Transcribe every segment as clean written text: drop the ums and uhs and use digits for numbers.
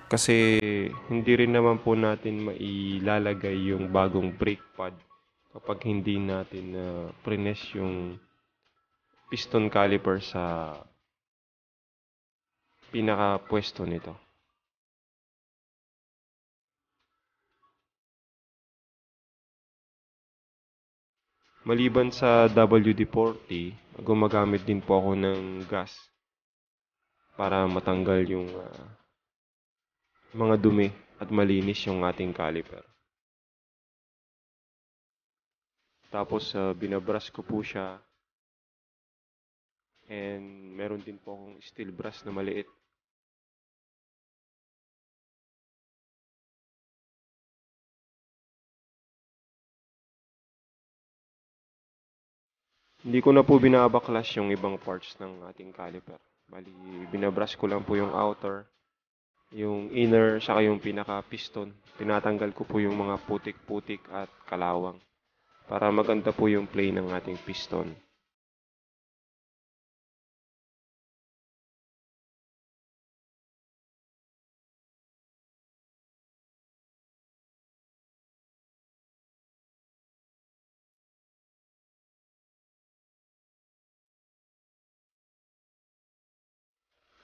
Kasi hindi rin naman po natin mailalagay yung bagong brake pad kapag hindi natin prines yung piston caliper sa pinaka-pwesto nito. Maliban sa WD-40, gumagamit din po ako ng gas para matanggal yung mga dumi at malinis yung ating caliper. Tapos binabrush ko po siya, and meron din po akong steel brush na maliit. Hindi ko na po binabaklas yung ibang parts ng ating caliper. Bali, binabrush ko lang po yung outer, yung inner, saka yung pinaka-piston. Tinatanggal ko po yung mga putik-putik at kalawang para maganda po yung play ng ating piston.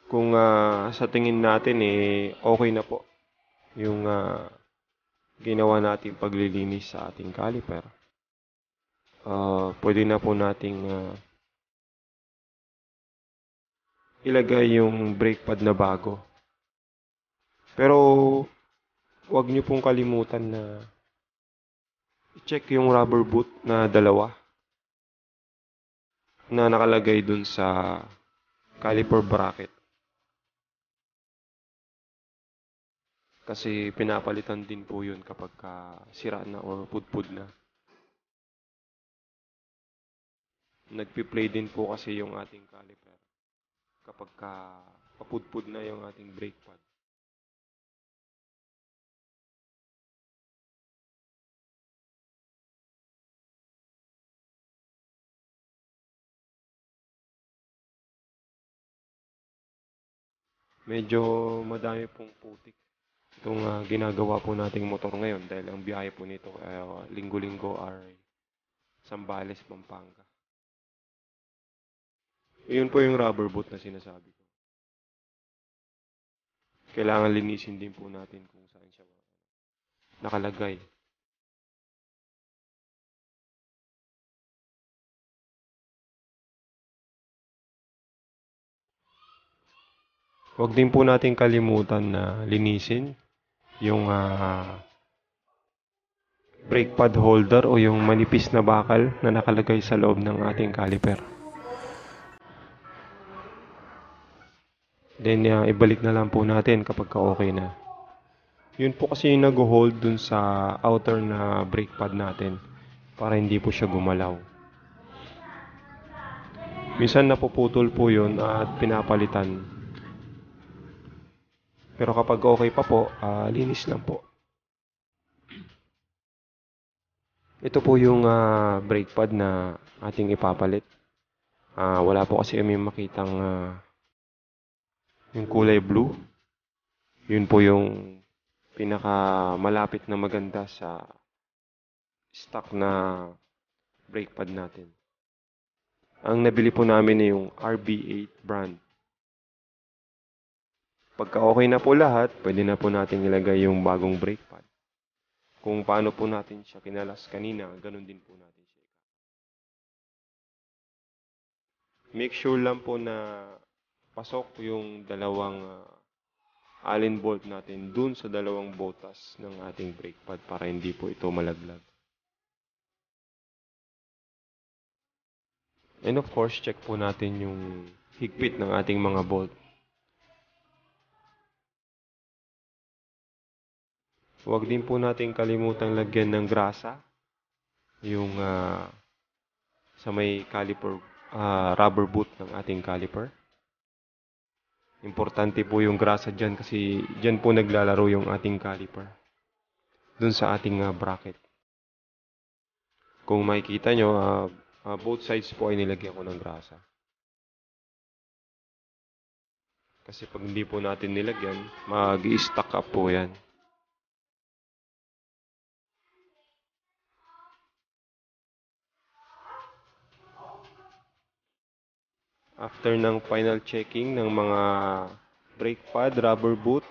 Kung sa tingin natin okay na po yung ginawa nating paglilinis sa ating caliper, pwede na po nating ilagay yung brake pad na bago. Pero huwag niyo pong kalimutan na i-check yung rubber boot na dalawa na nakalagay dun sa caliper bracket. Kasi pinapalitan din po yun kapag sira na or pudpud na. Nagpi-play din po kasi yung ating caliper kapag papudpud na yung ating brake pad. Medyo madami pong putik itong ginagawa po nating motor ngayon dahil ang biyahe po nito ay linggo-linggo ay Zambales, Pampanga. Yun po yung rubber boot na sinasabi ko. Kailangan linisin din po natin kung saan siya nakalagay. Huwag din po natin kalimutan na linisin yung brake pad holder o yung manipis na bakal na nakalagay sa loob ng ating caliper. Then ibalik na lang po natin kapag okay na. Yun po kasi yung nag-hold dun sa outer na brake pad natin para hindi po siya gumalaw. Minsan napuputol po yun at pinapalitan. Pero kapag okay pa po, linis lang po. Ito po yung brake pad na ating ipapalit. Wala po kasi kami makitang yung kulay blue. Yun po yung pinaka malapit na maganda sa stock na brake pad natin. Ang nabili po namin ay yung RB8 brand. Pagka okay na po lahat, pwede na po natin ilagay yung bagong brake pad. Kung paano po natin siya kinalas kanina, ganun din po natin siya. Make sure lang po na pasok yung dalawang allen bolt natin dun sa dalawang butas ng ating brake pad para hindi po ito malaglag. And of course, check po natin yung higpit ng ating mga bolt. Huwag din po natin kalimutang lagyan ng grasa yung sa may caliper, rubber boot ng ating caliper. Importante po yung grasa dyan kasi dyan po naglalaro yung ating caliper. Dun sa ating bracket. Kung makikita nyo, both sides po ay nilagyan ko ng grasa. Kasi pag hindi po natin nilagyan, mag-i-stuck up po yan. After ng final checking ng mga brake pad, rubber boot,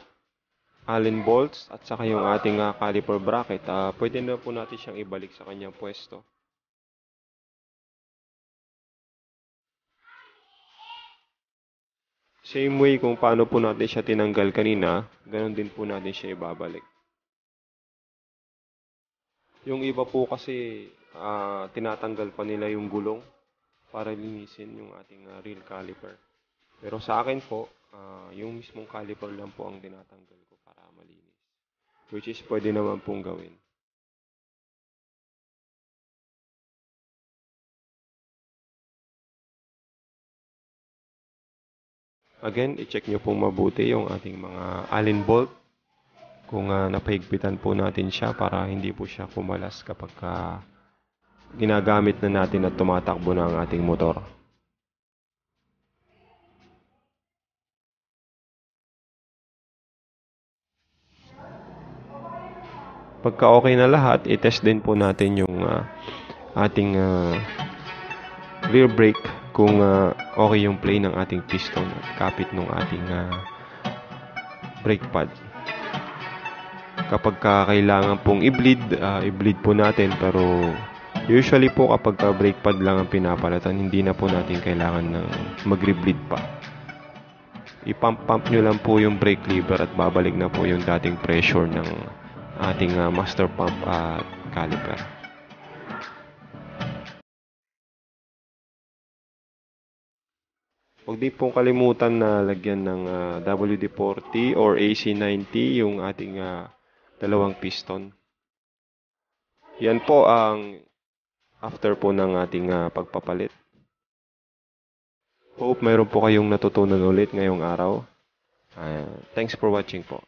Allen bolts, at saka yung ating caliper bracket, pwede na po natin siyang ibalik sa kanyang pwesto. Same way kung paano po natin siya tinanggal kanina, ganun din po natin siya ibabalik. Yung iba po kasi tinatanggal pa nila yung gulong para linisin yung ating real caliper. Pero sa akin po, yung mismong caliper lang po ang tinatanggal ko para malinis. Which is pwede naman pong gawin. Again, i-check nyo pong mabuti yung ating mga Allen bolt. Kung napahigpitan po natin siya para hindi po siya kumalas kapag ginagamit na natin at tumatakbo na ang ating motor. Pagka okay na lahat, i-test din po natin yung ating rear brake kung okay yung play ng ating piston at kapit ng ating brake pad. Kapag kailangan pong i-bleed, i-bleed po natin, pero usually po kapag brake pad lang ang pinapalatan, hindi na po natin kailangan ng mag-rebleed pa. I-pump nyo lang po yung brake lever at babalik na po yung dating pressure ng ating master pump at caliper. Huwag din pong kalimutan na lagyan ng WD-40 or AC90 yung ating dalawang piston. Yan po ang after po ng ating pagpapalit. Hope mayroon po kayong natutunan ulit ngayong araw. Thanks for watching po.